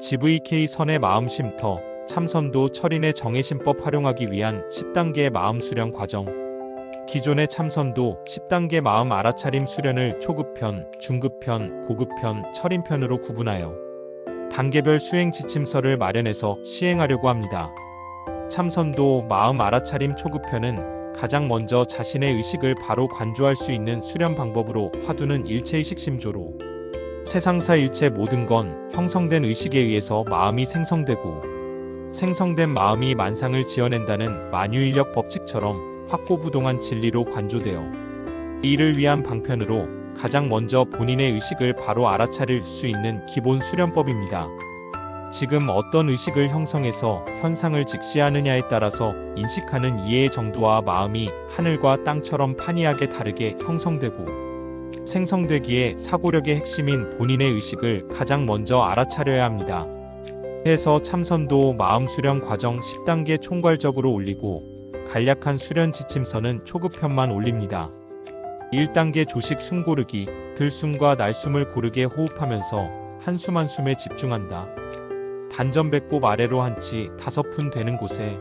GVK 선의 마음 쉼터, 참선도 철인의 정해심법 활용하기 위한 10단계의 마음 수련 과정. 기존의 참선도 10단계 마음 알아차림 수련을 초급편, 중급편, 고급편, 철인편으로 구분하여 단계별 수행 지침서를 마련해서 시행하려고 합니다. 참선도 마음 알아차림 초급편은 가장 먼저 자신의 의식을 바로 관조할 수 있는 수련 방법으로 화두는 일체의식 심조로 세상사 일체 모든 건 형성된 의식에 의해서 마음이 생성되고 생성된 마음이 만상을 지어낸다는 만유인력 법칙처럼 확고부동한 진리로 관조되어 이를 위한 방편으로 가장 먼저 본인의 의식을 바로 알아차릴 수 있는 기본 수련법입니다. 지금 어떤 의식을 형성해서 현상을 직시하느냐에 따라서 인식하는 이해의 정도와 마음이 하늘과 땅처럼 판이하게 다르게 형성되고 생성되기에 사고력의 핵심인 본인의 의식을 가장 먼저 알아차려야 합니다. 해서 참선도 마음 수련 과정 10단계 총괄적으로 올리고 간략한 수련 지침서는 초급편만 올립니다. 1단계 조식 숨 고르기, 들숨과 날숨을 고르게 호흡하면서 한숨 한숨에 집중한다. 단전 배꼽 아래로 한치 5푼 되는 곳에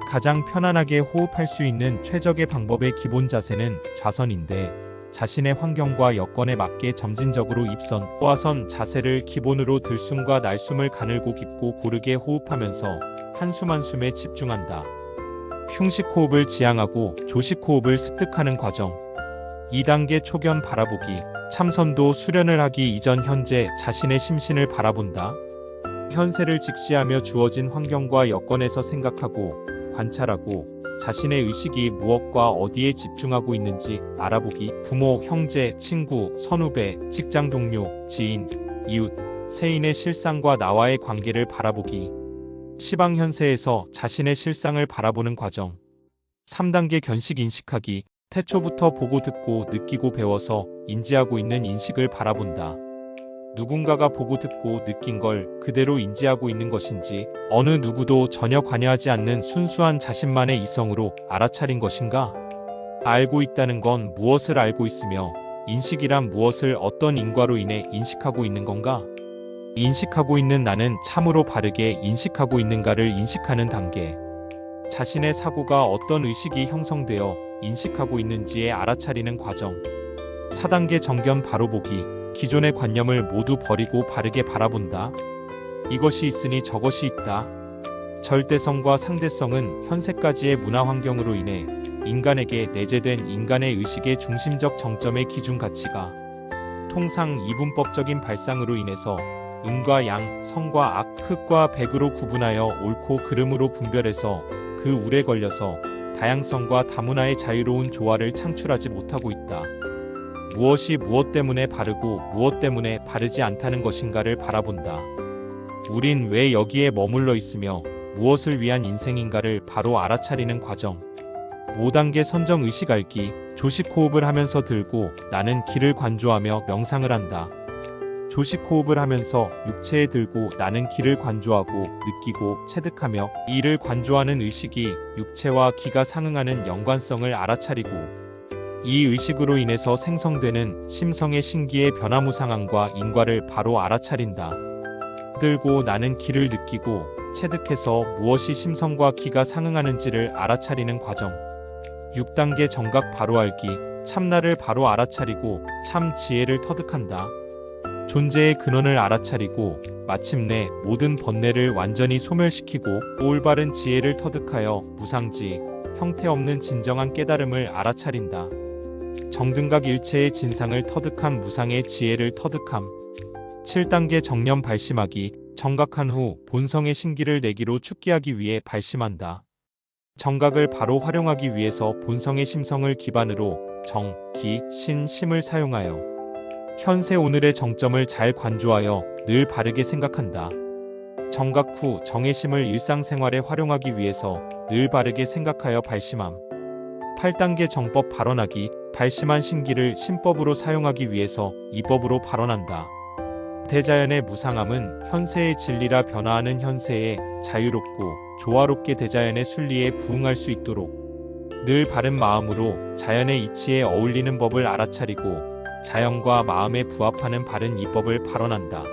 가장 편안하게 호흡할 수 있는 최적의 방법의 기본 자세는 좌선인데 자신의 환경과 여건에 맞게 점진적으로 입선, 호화선 자세를 기본으로 들숨과 날숨을 가늘고 깊고 고르게 호흡하면서 한숨 한숨에 집중한다. 흉식 호흡을 지향하고 조식 호흡을 습득하는 과정. 2단계 초견 바라보기, 참선도 수련을 하기 이전 현재 자신의 심신을 바라본다. 현세를 직시하며 주어진 환경과 여건에서 생각하고 관찰하고 자신의 의식이 무엇과 어디에 집중하고 있는지 알아보기. 부모, 형제, 친구, 선후배, 직장 동료, 지인, 이웃, 세인의 실상과 나와의 관계를 바라보기. 시방 현세에서 자신의 실상을 바라보는 과정. 3단계 견식 인식하기. 태초부터 보고 듣고 느끼고 배워서 인지하고 있는 인식을 바라본다. 누군가가 보고 듣고 느낀 걸 그대로 인지하고 있는 것인지 어느 누구도 전혀 관여하지 않는 순수한 자신만의 이성으로 알아차린 것인가? 알고 있다는 건 무엇을 알고 있으며 인식이란 무엇을 어떤 인과로 인해 인식하고 있는 건가? 인식하고 있는 나는 참으로 바르게 인식하고 있는가를 인식하는 단계. 자신의 사고가 어떤 의식이 형성되어 인식하고 있는지에 알아차리는 과정. 4단계 정견 바로보기. 기존의 관념을 모두 버리고 바르게 바라본다. 이것이 있으니 저것이 있다. 절대성과 상대성은 현세까지의 문화 환경으로 인해 인간에게 내재된 인간의 의식의 중심적 정점의 기준 가치가 통상 이분법적인 발상으로 인해서 음과 양, 성과 악, 흑과 백으로 구분하여 옳고 그름으로 분별해서 그 울에 걸려서 다양성과 다문화의 자유로운 조화를 창출하지 못하고 있다. 무엇이 무엇 때문에 바르고 무엇 때문에 바르지 않다는 것인가를 바라본다. 우린 왜 여기에 머물러 있으며 무엇을 위한 인생인가를 바로 알아차리는 과정. 5단계 선정 의식 알기. 조식 호흡을 하면서 들고 나는 기를 관조하며 명상을 한다. 조식 호흡을 하면서 육체에 들고 나는 기를 관조하고 느끼고 체득하며 이를 관조하는 의식이 육체와 기가 상응하는 연관성을 알아차리고 이 의식으로 인해서 생성되는 심성의 신기의 변화무상함과 인과를 바로 알아차린다. 들고 나는 기를 느끼고 체득해서 무엇이 심성과 기가 상응하는지를 알아차리는 과정. 6단계 정각 바로 알기. 참나를 바로 알아차리고 참 지혜를 터득한다. 존재의 근원을 알아차리고 마침내 모든 번뇌를 완전히 소멸시키고 올바른 지혜를 터득하여 무상지, 형태 없는 진정한 깨달음을 알아차린다. 정등각 일체의 진상을 터득한 무상의 지혜를 터득함. 7단계 정념 발심하기. 정각한 후 본성의 신기를 내기로 축기하기 위해 발심한다. 정각을 바로 활용하기 위해서 본성의 심성을 기반으로 정, 기, 신, 심을 사용하여 현세 오늘의 정점을 잘 관조하여 늘 바르게 생각한다. 정각 후 정의심을 일상생활에 활용하기 위해서 늘 바르게 생각하여 발심함. 8단계 정법 발언하기. 발심한 신기를 신법으로 사용하기 위해서 이법으로 발언한다. 대자연의 무상함은 현세의 진리라 변화하는 현세에 자유롭고 조화롭게 대자연의 순리에 부응할 수 있도록 늘 바른 마음으로 자연의 이치에 어울리는 법을 알아차리고 자연과 마음에 부합하는 바른 이법을 발언한다.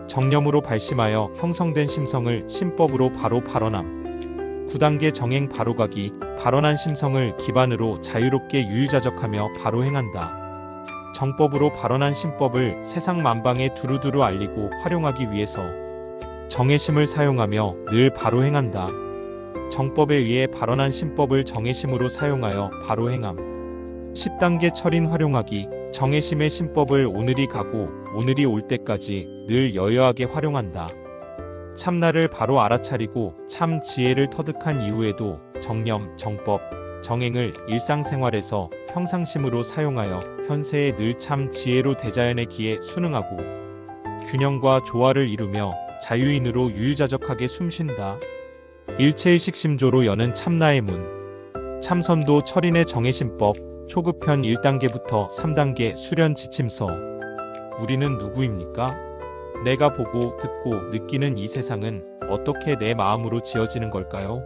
정념으로 발심하여 형성된 심성을 심법으로 바로 발언함. 9단계 정행 바로가기, 발언한 심성을 기반으로 자유롭게 유유자적하며 바로 행한다. 정법으로 발언한 심법을 세상 만방에 두루두루 알리고 활용하기 위해서 정해심을 사용하며 늘 바로 행한다. 정법에 의해 발언한 심법을 정해심으로 사용하여 바로 행함. 10단계 철인 활용하기, 정해심의 심법을 오늘이 가고 오늘이 올 때까지 늘 여여하게 활용한다. 참나를 바로 알아차리고 참 지혜를 터득한 이후에도 정념, 정법, 정행을 일상생활에서 평상심으로 사용하여 현세에 늘 참 지혜로 대자연의 기에 순응하고 균형과 조화를 이루며 자유인으로 유유자적하게 숨쉰다. 일체의식 심조로 여는 참나의 문. 참선도 철인의 정해심법 초급편 1단계부터 3단계 수련 지침서. 우리는 누구입니까? 내가 보고 듣고 느끼는 이 세상은 어떻게 내 마음으로 지어지는 걸까요?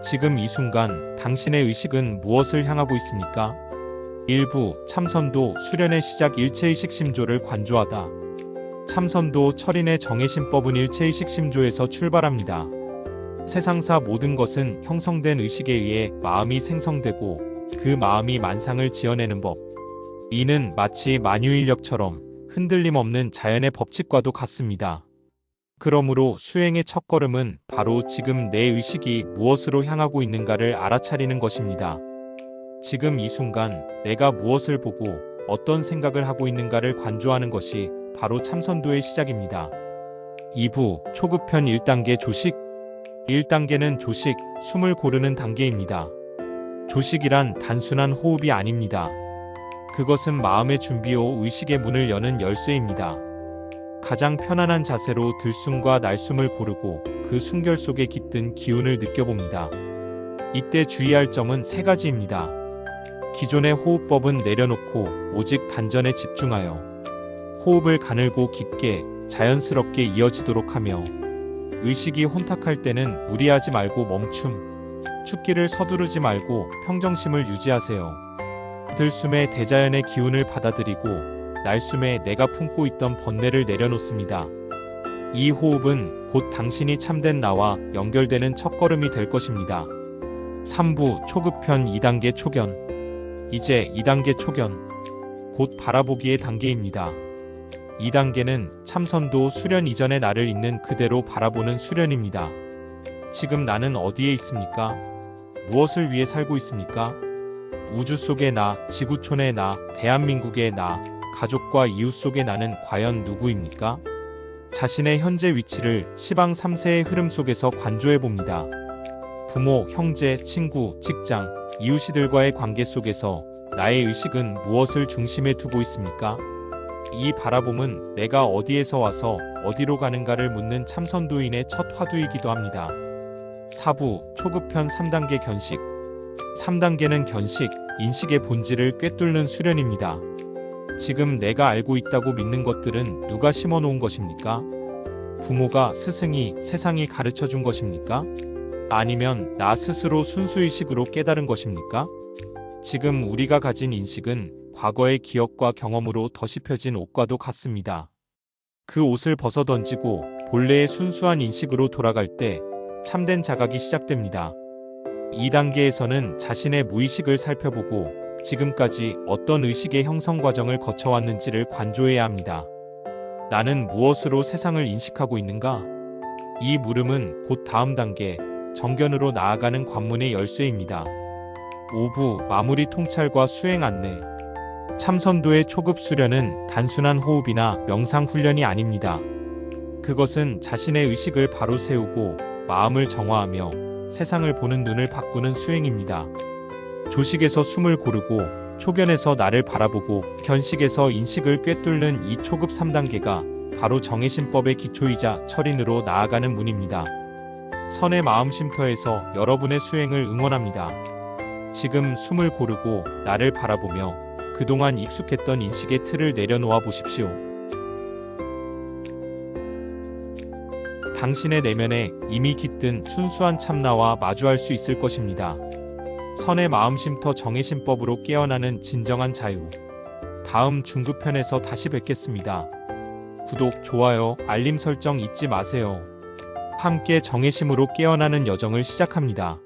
지금 이 순간 당신의 의식은 무엇을 향하고 있습니까? 일부 참선도 수련의 시작 일체의식 심조를 관조하다. 참선도 철인의 정해심법은 일체의식 심조에서 출발합니다. 세상사 모든 것은 형성된 의식에 의해 마음이 생성되고 그 마음이 만상을 지어내는 법. 이는 마치 만유인력처럼 흔들림 없는 자연의 법칙과도 같습니다. 그러므로 수행의 첫걸음은 바로 지금 내 의식이 무엇으로 향하고 있는가를 알아차리는 것입니다. 지금 이 순간 내가 무엇을 보고 어떤 생각을 하고 있는가를 관조하는 것이 바로 참선도의 시작입니다. 2부 초급편 1단계 조식. 1단계는 조식, 숨을 고르는 단계입니다. 조식이란 단순한 호흡이 아닙니다. 그것은 마음의 준비요 의식의 문을 여는 열쇠입니다. 가장 편안한 자세로 들숨과 날숨을 고르고 그 숨결 속에 깃든 기운을 느껴봅니다. 이때 주의할 점은 3가지입니다. 기존의 호흡법은 내려놓고 오직 단전에 집중하여 호흡을 가늘고 깊게 자연스럽게 이어지도록 하며 의식이 혼탁할 때는 무리하지 말고 멈춤, 축기를 서두르지 말고 평정심을 유지하세요. 들숨에 대자연의 기운을 받아들이고 날숨에 내가 품고 있던 번뇌를 내려놓습니다. 이 호흡은 곧 당신이 참된 나와 연결되는 첫걸음이 될 것입니다. 3부 초급편 2단계 초견. 이제 2단계 초견, 곧 바라보기의 단계입니다. 2단계는 참선도 수련 이전의 나를 있는 그대로 바라보는 수련입니다. 지금 나는 어디에 있습니까? 무엇을 위해 살고 있습니까? 우주 속의 나, 지구촌의 나, 대한민국의 나, 가족과 이웃 속의 나는 과연 누구입니까? 자신의 현재 위치를 시방 3세의 흐름 속에서 관조해 봅니다. 부모, 형제, 친구, 직장, 이웃이들과의 관계 속에서 나의 의식은 무엇을 중심에 두고 있습니까? 이 바라봄은 내가 어디에서 와서 어디로 가는가를 묻는 참선도인의 첫 화두이기도 합니다. 4부 초급편 3단계 견식. 3단계는 견식, 인식의 본질을 꿰뚫는 수련입니다. 지금 내가 알고 있다고 믿는 것들은 누가 심어놓은 것입니까? 부모가, 스승이, 세상이 가르쳐 준 것입니까? 아니면 나 스스로 순수의식으로 깨달은 것입니까? 지금 우리가 가진 인식은 과거의 기억과 경험으로 덧입혀진 옷과도 같습니다. 그 옷을 벗어던지고 본래의 순수한 인식으로 돌아갈 때 참된 자각이 시작됩니다. 2단계에서는 자신의 무의식을 살펴보고 지금까지 어떤 의식의 형성 과정을 거쳐왔는지를 관조해야 합니다. 나는 무엇으로 세상을 인식하고 있는가? 이 물음은 곧 다음 단계, 정견으로 나아가는 관문의 열쇠입니다. 5부 마무리 통찰과 수행 안내. 참선도의 초급 수련은 단순한 호흡이나 명상 훈련이 아닙니다. 그것은 자신의 의식을 바로 세우고 마음을 정화하며 세상을 보는 눈을 바꾸는 수행입니다. 조식에서 숨을 고르고 초견에서 나를 바라보고 견식에서 인식을 꿰뚫는 이 초급 3단계가 바로 정해심법의 기초이자 철인으로 나아가는 문입니다. 선의 마음 쉼터에서 여러분의 수행을 응원합니다. 지금 숨을 고르고 나를 바라보며 그동안 익숙했던 인식의 틀을 내려놓아 보십시오. 당신의 내면에 이미 깃든 순수한 참나와 마주할 수 있을 것입니다. 선의 마음 쉼터 정해심법으로 깨어나는 진정한 자유. 다음 중급편에서 다시 뵙겠습니다. 구독, 좋아요, 알림 설정 잊지 마세요. 함께 정해심으로 깨어나는 여정을 시작합니다.